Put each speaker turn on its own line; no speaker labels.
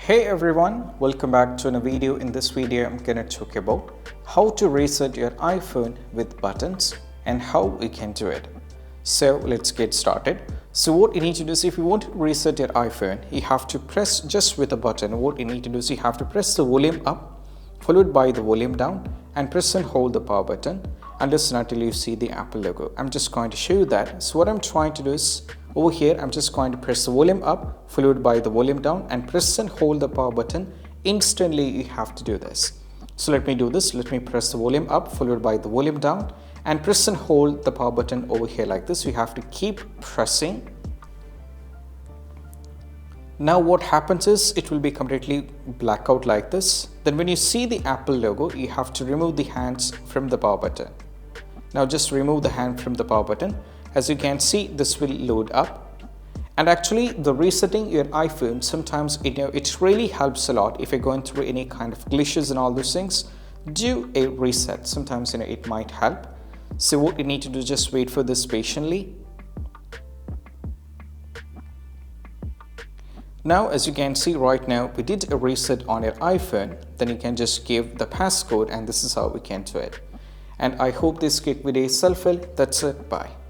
Hey everyone, welcome back to another video. In this video I'm gonna talk about how to reset your iPhone with buttons and how we can do it. So let's get started. So what you need to do is, if you want to reset your iPhone, you have to press just with a button. What you need to do is you have to press the volume up followed by the volume down and press and hold the power button and listen until you see the Apple logo. I'm just going to show you that. So what I'm trying to do is, over here I'm just going to press the volume up followed by the volume down and press and hold the power button. Instantly you have to do this. So let me do this. Let me press the volume up followed by the volume down and press and hold the power button over here like this. You have to keep pressing. Now what happens is it will be completely black out like this. Then when you see the Apple logo, you have to remove the hands from the power button. Now just remove the hand from the power button. As you can see, this will load up. And actually the resetting your iPhone, sometimes it really helps a lot. If you're going through any kind of glitches and all those things, do a reset. Sometimes it might help. So what you need to do is just wait for this patiently. Now as you can see right now, we did a reset on your iPhone. Then you can just give the passcode and this is how we can do it. And I hope this quick video is helpful. That's it. Bye.